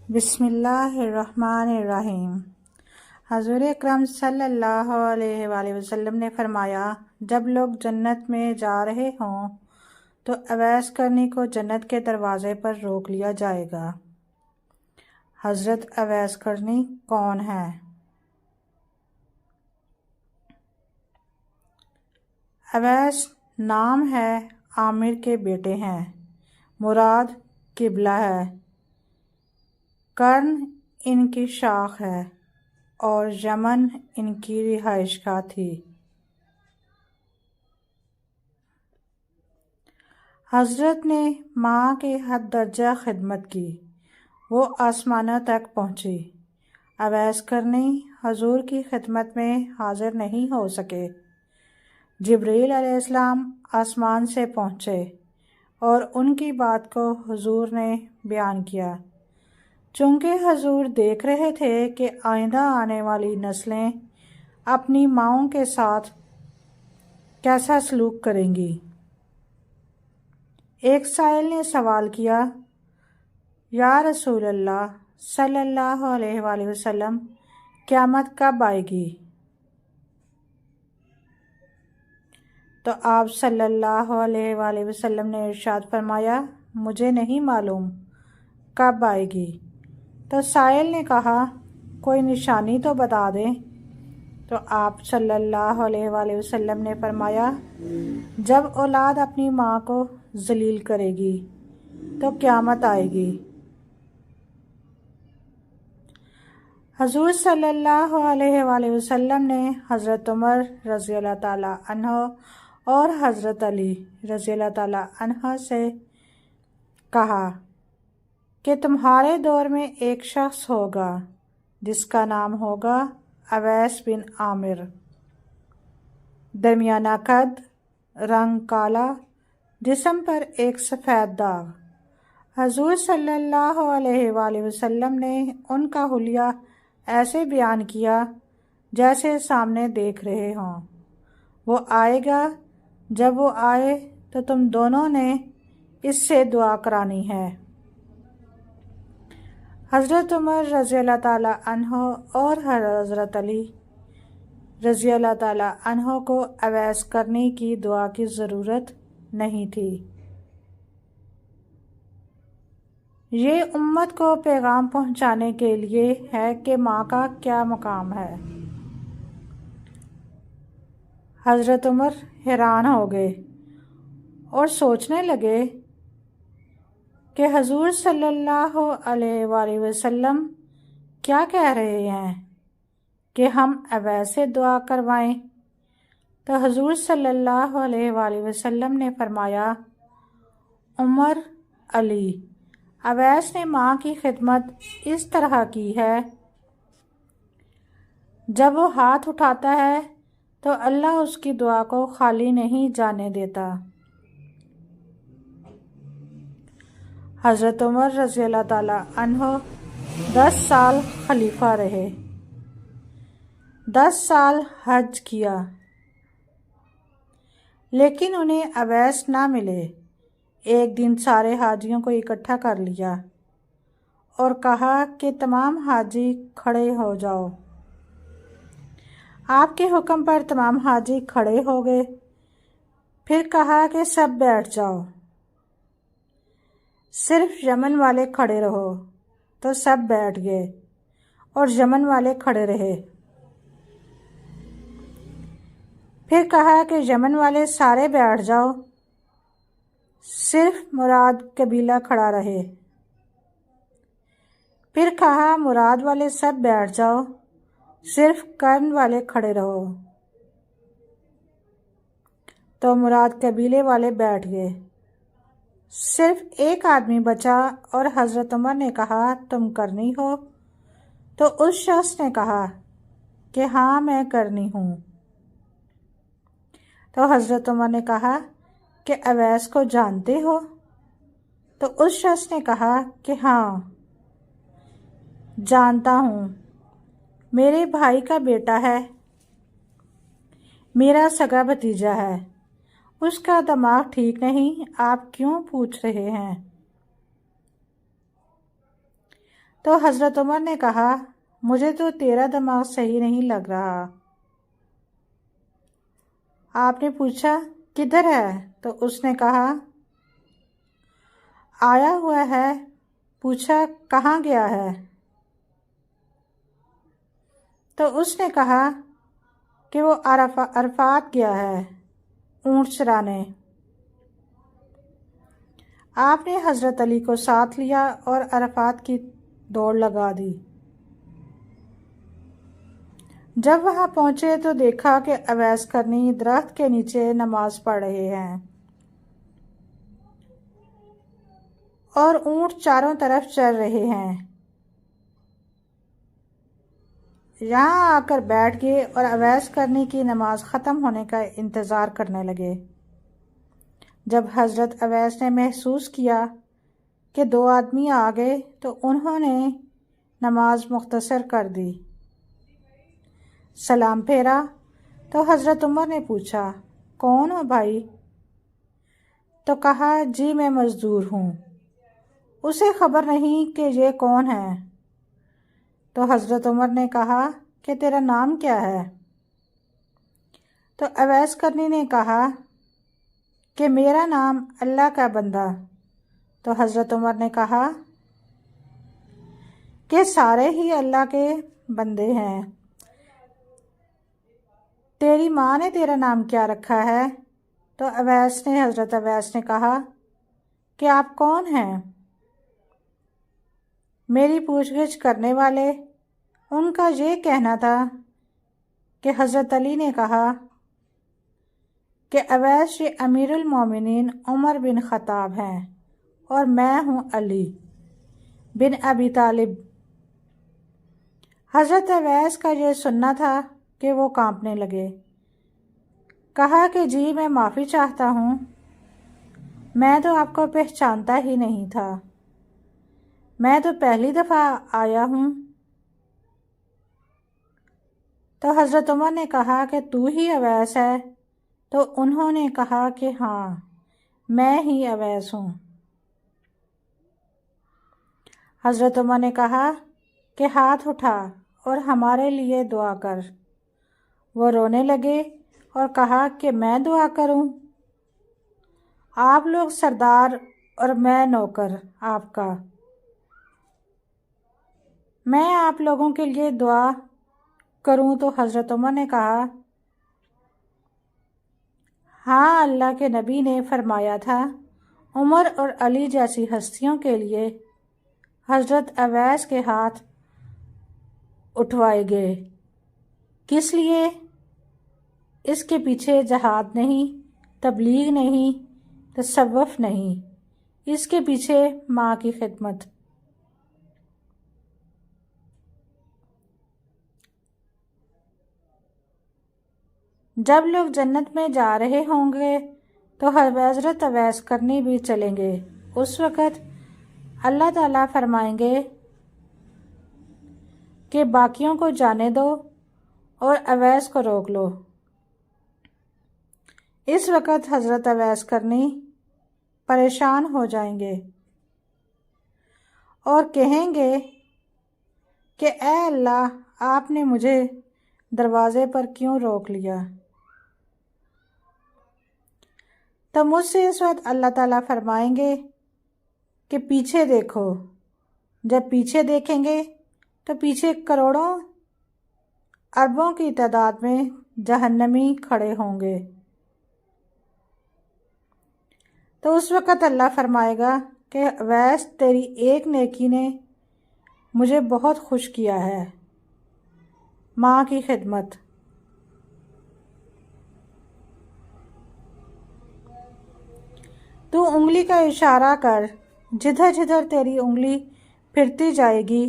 بسم اللہ الرحمن الرحیم۔ حضور اکرم صلی اللہ علیہ وآلہ وسلم نے فرمایا، جب لوگ جنت میں جا رہے ہوں تو اویس کرنی کو جنت کے دروازے پر روک لیا جائے گا۔ حضرت اویس کرنی کون ہے؟ اویس نام ہے، عامر کے بیٹے ہیں، مراد قبلہ ہے، کرن ان کی شاخ ہے اور یمن ان کی رہائش گاہ تھی۔ حضرت نے ماں کی حد درجہ خدمت کی، وہ آسمانوں تک پہنچی۔ اویس کرنی حضور کی خدمت میں حاضر نہیں ہو سکے۔ جبریل علیہ السلام آسمان سے پہنچے اور ان کی بات کو حضور نے بیان کیا۔ چونکہ حضور دیکھ رہے تھے کہ آئندہ آنے والی نسلیں اپنی ماؤں کے ساتھ کیسا سلوک کریں گی۔ ایک سائل نے سوال کیا، یا رسول اللہ صلی اللہ علیہ وآلہ وسلم، قیامت کب آئے گی؟ تو آپ صلی اللہ علیہ وآلہ وسلم نے ارشاد فرمایا، مجھے نہیں معلوم کب آئے گی۔ تو سائل نے کہا، کوئی نشانی تو بتا دیں۔ تو آپ صلی اللہ علیہ وآلہ وسلم نے فرمایا، جب اولاد اپنی ماں کو ذلیل کرے گی تو قیامت آئے گی۔ حضور صلی اللہ علیہ وآلہ وسلم نے حضرت عمر رضی اللہ تعالیٰ عنہ اور حضرت علی رضی اللہ تعالیٰ عنہ سے کہا کہ تمہارے دور میں ایک شخص ہوگا جس کا نام ہوگا اویس بن عامر، درمیانہ قد، رنگ کالا، جسم پر ایک سفید داغ۔ حضور صلی اللہ علیہ وآلہ وسلم نے ان کا حلیہ ایسے بیان کیا جیسے سامنے دیکھ رہے ہوں۔ وہ آئے گا، جب وہ آئے تو تم دونوں نے اس سے دعا کرانی ہے۔ حضرت عمر رضی اللہ تعالیٰ عنہ اور حضرت علی رضی اللہ تعالیٰ عنہ کو اویس کرنی کی دعا کی ضرورت نہیں تھی۔ یہ امت کو پیغام پہنچانے کے لیے ہے کہ ماں کا کیا مقام ہے۔ حضرت عمر حیران ہو گئے اور سوچنے لگے کہ حضور صلی اللہ علیہ وآلہ وسلم کیا کہہ رہے ہیں کہ ہم اویس سے دعا کروائیں۔ تو حضور صلی اللہ علیہ وآلہ وسلم نے فرمایا، عمر، علی، اویس نے ماں کی خدمت اس طرح کی ہے، جب وہ ہاتھ اٹھاتا ہے تو اللہ اس کی دعا کو خالی نہیں جانے دیتا۔ حضرت عمر رضی اللہ تعالیٰ عنہ 10 سال خلیفہ رہے، 10 سال حج کیا، لیکن انہیں اویس نہ ملے۔ ایک دن سارے حاجیوں کو اکٹھا کر لیا اور کہا کہ تمام حاجی کھڑے ہو جاؤ۔ آپ کے حکم پر تمام حاجی کھڑے ہو گئے، پھر کہا کہ سب بیٹھ جاؤ، صرف یمن والے کھڑے رہو۔ تو سب بیٹھ گئے اور یمن والے کھڑے رہے۔ پھر کہا کہ یمن والے سارے بیٹھ جاؤ، صرف مراد قبیلہ کھڑا رہے۔ پھر کہا مراد والے سب بیٹھ جاؤ، صرف کرن والے کھڑے رہو۔ تو مراد قبیلے والے بیٹھ گئے، صرف ایک آدمی بچا اور حضرت عمر نے کہا، تم کرنی ہو؟ تو اس شخص نے کہا کہ ہاں میں کرنی ہوں۔ تو حضرت عمر نے کہا کہ اویس کو جانتے ہو؟ تو اس شخص نے کہا کہ ہاں جانتا ہوں، میرے بھائی کا بیٹا ہے، میرا سگا بھتیجا ہے، اس کا دماغ ٹھیک نہیں، آپ کیوں پوچھ رہے ہیں؟ تو حضرت عمر نے کہا مجھے تو تیرا دماغ صحیح نہیں لگ رہا۔ آپ نے پوچھا کدھر ہے؟ تو اس نے کہا آیا ہوا ہے۔ پوچھا کہاں گیا ہے؟ تو اس نے کہا کہ وہ عرفات گیا ہے اونٹ چرانے۔ آپ نے حضرت علی کو ساتھ لیا اور عرفات کی دوڑ لگا دی۔ جب وہاں پہنچے تو دیکھا کہ اویس کرنی درخت کے نیچے نماز پڑھ رہے ہیں اور اونٹ چاروں طرف چر رہے ہیں۔ یہاں آ کر بیٹھ گئے اور اویس کرنی کی نماز ختم ہونے کا انتظار کرنے لگے۔ جب حضرت اویس نے محسوس کیا کہ 2 آدمی آ گئے تو انہوں نے نماز مختصر کر دی، سلام پھیرا تو حضرت عمر نے پوچھا کون ہو بھائی؟ تو کہا جی میں مزدور ہوں، اسے خبر نہیں کہ یہ کون ہے۔ تو حضرت عمر نے کہا کہ تیرا نام کیا ہے؟ تو اویس کرنی نے کہا کہ میرا نام اللہ کا بندہ۔ تو حضرت عمر نے کہا کہ سارے ہی اللہ کے بندے ہیں، تیری ماں نے تیرا نام کیا رکھا ہے؟ تو حضرت اویس نے کہا کہ آپ کون ہیں؟ میری پوچھ گچھ کرنے والے ان کا یہ کہنا تھا کہ حضرت علی نے کہا کہ اویس یہ امیر المومنین عمر بن خطاب ہیں اور میں ہوں علی بن ابی طالب۔ حضرت اویس کا یہ سننا تھا کہ وہ کانپنے لگے۔ کہا کہ جی میں معافی چاہتا ہوں، میں تو آپ کو پہچانتا ہی نہیں تھا، میں تو پہلی دفعہ آیا ہوں۔ تو حضرت عمر نے کہا کہ تو ہی اویس ہے؟ تو انہوں نے کہا کہ ہاں میں ہی اویس ہوں۔ حضرت عمر نے کہا کہ ہاتھ اٹھا اور ہمارے لیے دعا کر۔ وہ رونے لگے اور کہا کہ میں دعا کروں؟ آپ لوگ سردار اور میں نوکر آپ کا، میں آپ لوگوں کے لیے دعا کروں؟ تو حضرت عمر نے کہا ہاں اللہ کے نبی نے فرمایا تھا عمر اور علی جیسی ہستیوں کے لیے حضرت اویس کے ہاتھ اٹھوائے گئے۔ کس لیے؟ اس کے پیچھے جہاد نہیں، تبلیغ نہیں، تصوف نہیں، اس کے پیچھے ماں کی خدمت۔ جب لوگ جنت میں جا رہے ہوں گے تو حضرت اویس کرنی بھی چلیں گے۔ اس وقت اللہ تعالیٰ فرمائیں گے کہ باقیوں کو جانے دو اور اویس کو روک لو۔ اس وقت حضرت اویس کرنی پریشان ہو جائیں گے اور کہیں گے کہ اے اللہ آپ نے مجھے دروازے پر کیوں روک لیا؟ تو مجھ سے اس وقت اللہ تعالیٰ فرمائیں گے کہ پیچھے دیکھو۔ جب پیچھے دیکھیں گے تو پیچھے کروڑوں اربوں کی تعداد میں جہنمی کھڑے ہوں گے۔ تو اس وقت اللہ فرمائے گا کہ اویس تیری ایک نیکی نے مجھے بہت خوش کیا ہے، ماں کی خدمت۔ تو انگلی کا اشارہ کر، جدھر جدھر تیری انگلی پھرتی جائے گی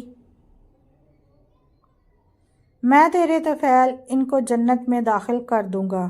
میں تیرے طفیل ان کو جنت میں داخل کر دوں گا۔